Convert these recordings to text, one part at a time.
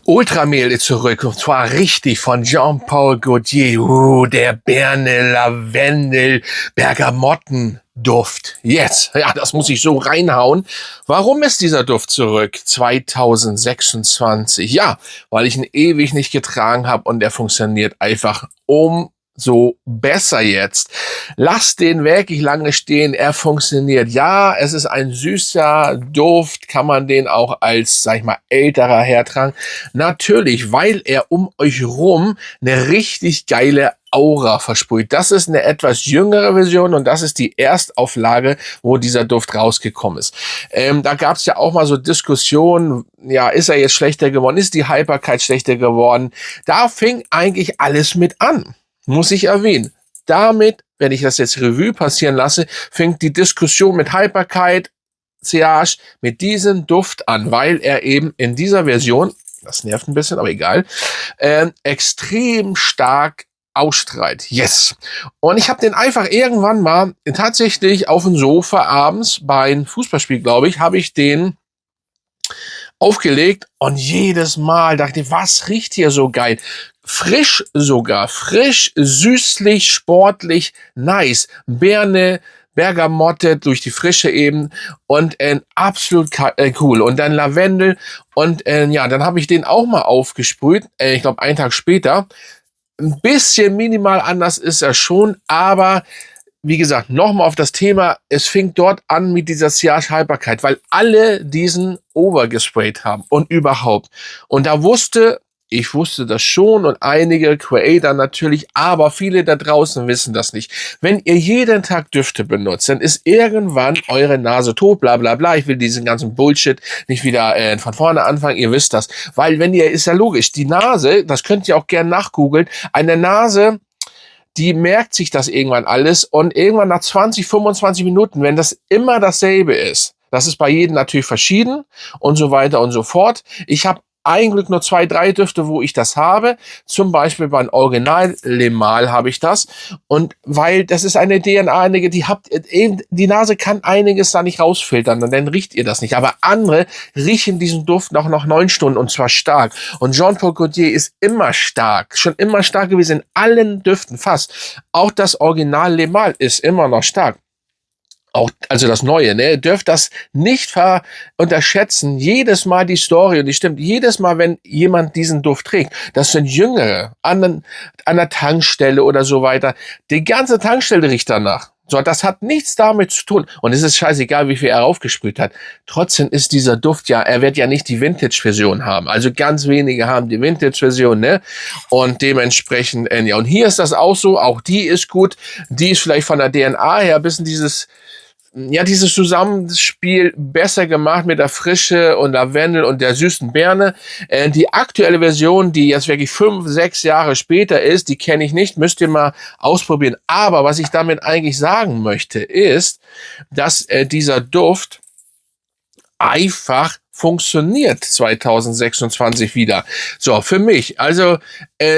Ultramehl ist zurück, und zwar richtig von Jean-Paul Gaultier. Der Birne, Lavendel, Bergamottenduft. Jetzt, ja, das muss ich so reinhauen. Warum ist dieser Duft zurück? 2026. Ja, weil ich ihn ewig nicht getragen habe und der funktioniert einfach umso besser jetzt. Lasst den wirklich lange stehen, er funktioniert. Ja, es ist ein süßer Duft, kann man den auch als, sag ich mal, älterer hertragen. Natürlich, weil er um euch rum eine richtig geile Aura versprüht. Das ist eine etwas jüngere Version und das ist die Erstauflage, wo dieser Duft rausgekommen ist. Da gab es ja auch mal so Diskussionen, ja, ist er jetzt schlechter geworden? Ist die Haltbarkeit schlechter geworden? Da fing eigentlich alles mit an. Muss ich erwähnen. Damit, wenn ich das jetzt Revue passieren lasse, fängt die Diskussion mit Haltbarkeit, CH, mit diesem Duft an, weil er eben in dieser Version, das nervt ein bisschen, aber egal, extrem stark ausstrahlt. Yes. Und ich habe den einfach irgendwann mal tatsächlich auf dem Sofa abends bei einem Fußballspiel, glaube ich, habe ich den aufgelegt und jedes Mal dachte ich, was riecht hier so geil? Frisch sogar, frisch, süßlich, sportlich, nice. Birne, Bergamotte durch die Frische eben und absolut cool. Und dann Lavendel und ja, dann habe ich den auch mal aufgesprüht, ich glaube einen Tag später. Ein bisschen minimal anders ist er schon, aber wie gesagt, nochmal auf das Thema, es fing dort an mit dieser Sillage-Haltbarkeit, weil alle diesen overgesprayt haben und überhaupt. Und da ich wusste das schon und einige Creator natürlich, aber viele da draußen wissen das nicht. Wenn ihr jeden Tag Düfte benutzt, dann ist irgendwann eure Nase tot, bla bla bla. Ich will diesen ganzen Bullshit nicht wieder von vorne anfangen, ihr wisst das. Weil ist ja logisch, die Nase, das könnt ihr auch gerne nachgoogeln, eine Nase, die merkt sich das irgendwann alles und irgendwann nach 20, 25 Minuten, wenn das immer dasselbe ist, das ist bei jedem natürlich verschieden und so weiter und so fort. Ich habe eigentlich nur 2, 3 Düfte, wo ich das habe. Zum Beispiel beim Original Le Male habe ich das. Und weil das ist eine DNA, die Nase kann einiges da nicht rausfiltern und dann riecht ihr das nicht. Aber andere riechen diesen Duft noch nach 9 Stunden und zwar stark. Und Jean-Paul Gaultier ist immer stark, schon immer stark gewesen in allen Düften, fast. Auch das Original Le Male ist immer noch stark. Auch, also das Neue, ne? Dürft das nicht unterschätzen. Jedes Mal die Story, und die stimmt, jedes Mal, wenn jemand diesen Duft trägt, das sind Jüngere, an der Tankstelle oder so weiter. Die ganze Tankstelle riecht danach. So, das hat nichts damit zu tun. Und es ist scheißegal, wie viel er aufgesprüht hat. Trotzdem ist dieser Duft ja, er wird ja nicht die Vintage-Version haben. Also ganz wenige haben die Vintage-Version, ne? Und dementsprechend, ja. Und hier ist das auch so. Auch die ist gut. Die ist vielleicht von der DNA her ein bisschen dieses Zusammenspiel besser gemacht mit der Frische und Lavendel und der süßen Birne. Die aktuelle Version, die jetzt wirklich 5, 6 Jahre später ist, die kenne ich nicht, müsst ihr mal ausprobieren. Aber was ich damit eigentlich sagen möchte, ist, dass dieser Duft einfach funktioniert 2026 wieder. So, für mich. Also,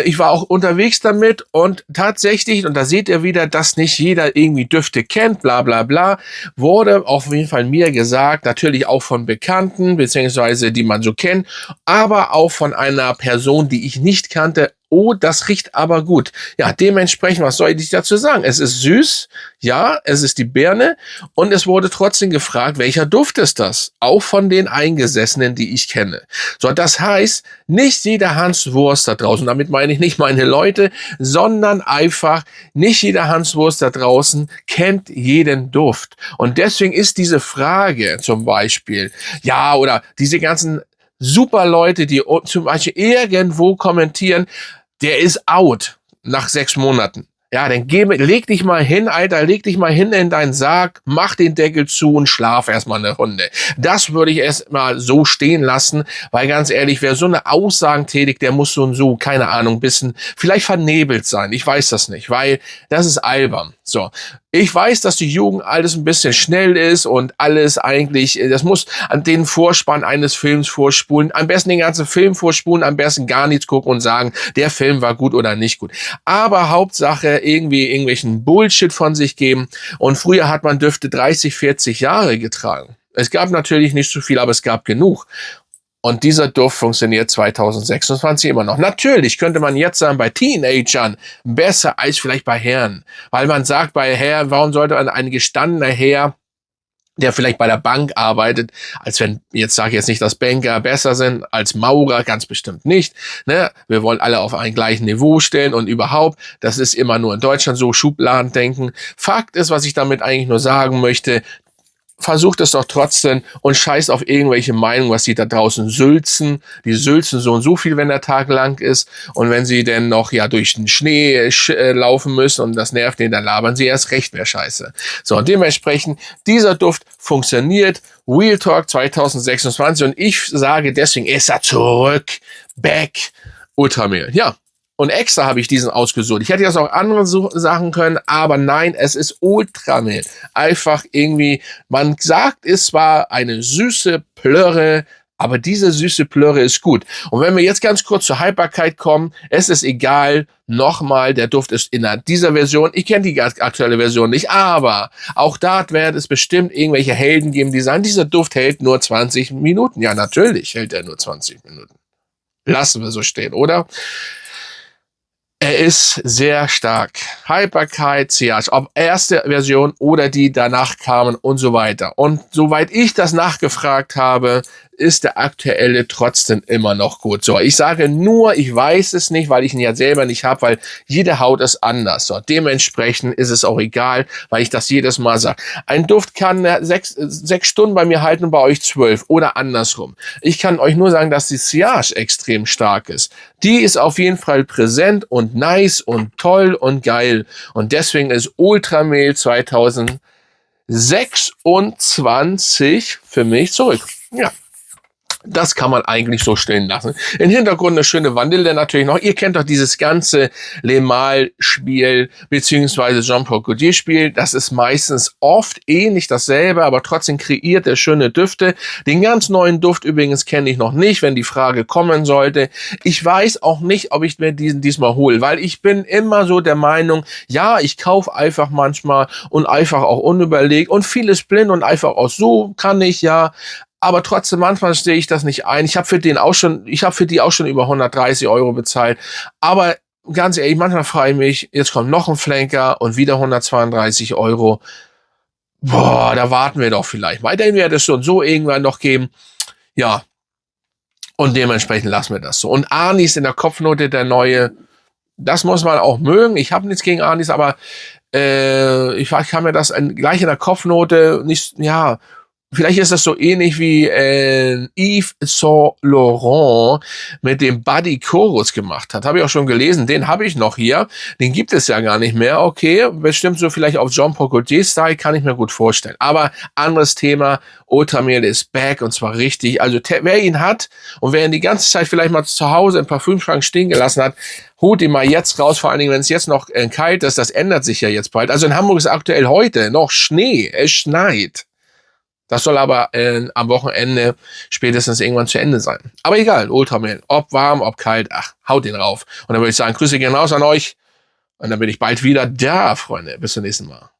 ich war auch unterwegs damit und tatsächlich, und da seht ihr wieder, dass nicht jeder irgendwie Düfte kennt, bla bla bla, wurde auf jeden Fall mir gesagt, natürlich auch von Bekannten, beziehungsweise die man so kennt, aber auch von einer Person, die ich nicht kannte. Oh, das riecht aber gut. Ja, dementsprechend, was soll ich dazu sagen? Es ist süß, ja, es ist die Birne und es wurde trotzdem gefragt, welcher Duft ist das? Auch von den Eingesessenen, die ich kenne. So, das heißt, nicht jeder Hans Wurst da draußen, damit meine ich nicht meine Leute, sondern einfach nicht jeder Hans Wurst da draußen kennt jeden Duft. Und deswegen ist diese Frage zum Beispiel, ja, oder diese ganzen super Leute, die zum Beispiel irgendwo kommentieren, der ist out nach 6 Monaten. Ja, dann leg dich mal hin, Alter, leg dich mal hin in deinen Sarg, mach den Deckel zu und schlaf erstmal eine Runde. Das würde ich erstmal so stehen lassen, weil ganz ehrlich, wer so eine Aussagen tätigt, der muss so und so, keine Ahnung, bisschen, vielleicht vernebelt sein. Ich weiß das nicht, weil das ist albern. So. Ich weiß, dass die Jugend alles ein bisschen schnell ist und alles eigentlich, das muss an den Vorspann eines Films vorspulen, am besten den ganzen Film vorspulen, am besten gar nichts gucken und sagen, der Film war gut oder nicht gut. Aber Hauptsache irgendwie irgendwelchen Bullshit von sich geben und früher hat man Düfte 30, 40 Jahre getragen. Es gab natürlich nicht so viel, aber es gab genug. Und dieser Duft funktioniert 2026 immer noch. Natürlich könnte man jetzt sagen, bei Teenagern besser als vielleicht bei Herren. Weil man sagt, bei Herren, warum sollte ein gestandener Herr, der vielleicht bei der Bank arbeitet, als wenn, jetzt sage ich jetzt nicht, dass Banker besser sind als Maurer, ganz bestimmt nicht. Ne? Wir wollen alle auf ein gleiches Niveau stellen und überhaupt, das ist immer nur in Deutschland so, Schubladendenken. Fakt ist, was ich damit eigentlich nur sagen möchte, versucht es doch trotzdem und scheißt auf irgendwelche Meinungen, was sie da draußen sülzen. Die sülzen so und so viel, wenn der Tag lang ist. Und wenn sie denn noch ja durch den Schnee laufen müssen und das nervt den, dann labern sie erst recht mehr Scheiße. So, und dementsprechend, dieser Duft funktioniert. Real Talk 2026. Und ich sage deswegen, ist er zurück. Back. Ultramel. Ja. Und extra habe ich diesen ausgesucht. Ich hätte jetzt auch andere Sachen können, aber nein, es ist Ultramel. Einfach irgendwie, man sagt, es war eine süße Plörre, aber diese süße Plörre ist gut. Und wenn wir jetzt ganz kurz zur Haltbarkeit kommen, es ist egal, nochmal, der Duft ist in dieser Version, ich kenne die aktuelle Version nicht, aber auch da wird es bestimmt irgendwelche Helden geben, die sagen, dieser Duft hält nur 20 Minuten. Ja, natürlich hält er nur 20 Minuten. Lassen wir so stehen, oder? Er ist sehr stark. Haltbarkeit, CH, ob erste Version oder die danach kamen und so weiter. Und soweit ich das nachgefragt habe, ist der aktuelle trotzdem immer noch gut. So, ich sage nur, ich weiß es nicht, weil ich ihn ja selber nicht habe, weil jede Haut ist anders. So, dementsprechend ist es auch egal, weil ich das jedes Mal sage. Ein Duft kann 6 Stunden bei mir halten und bei euch 12 oder andersrum. Ich kann euch nur sagen, dass die Sillage extrem stark ist. Die ist auf jeden Fall präsent und nice und toll und geil. Und deswegen ist Ultramel 2026 für mich zurück. Ja. Das kann man eigentlich so stehen lassen. Im Hintergrund eine schöne Vanille natürlich noch. Ihr kennt doch dieses ganze Le Male-Spiel beziehungsweise Jean-Paul Gaultier-Spiel. Das ist meistens oft ähnlich dasselbe, aber trotzdem kreiert er schöne Düfte. Den ganz neuen Duft übrigens kenne ich noch nicht, wenn die Frage kommen sollte. Ich weiß auch nicht, ob ich mir diesen diesmal hole, weil ich bin immer so der Meinung, ja, ich kaufe einfach manchmal und einfach auch unüberlegt und vieles blind und einfach auch so kann ich ja. Aber trotzdem, manchmal stehe ich das nicht ein. Ich habe für die auch schon über 130 € bezahlt. Aber ganz ehrlich, manchmal frage ich mich, jetzt kommt noch ein Flanker und wieder 132 €. Boah, da warten wir doch vielleicht. Weiterhin wird es schon so irgendwann noch geben. Ja. Und dementsprechend lassen wir das so. Und Anis in der Kopfnote, der neue, das muss man auch mögen. Ich habe nichts gegen Anis, aber ich kann mir das gleich in der Kopfnote nicht, ja. Vielleicht ist das so ähnlich wie Yves Saint Laurent mit dem Buddy Chorus gemacht hat. Habe ich auch schon gelesen. Den habe ich noch hier. Den gibt es ja gar nicht mehr. Okay, bestimmt so vielleicht auf Jean-Paul Gaultier-Style, kann ich mir gut vorstellen. Aber anderes Thema, Ultramel ist back und zwar richtig. Also wer ihn hat und wer ihn die ganze Zeit vielleicht mal zu Hause im Parfümschrank stehen gelassen hat, holt ihn mal jetzt raus. Vor allen Dingen, wenn es jetzt noch kalt ist, das ändert sich ja jetzt bald. Also in Hamburg ist aktuell heute noch Schnee. Es schneit. Das soll aber am Wochenende spätestens irgendwann zu Ende sein. Aber egal, Ultramel. Ob warm, ob kalt, ach, haut den rauf. Und dann würde ich sagen, Grüße gehen raus an euch. Und dann bin ich bald wieder da, Freunde. Bis zum nächsten Mal.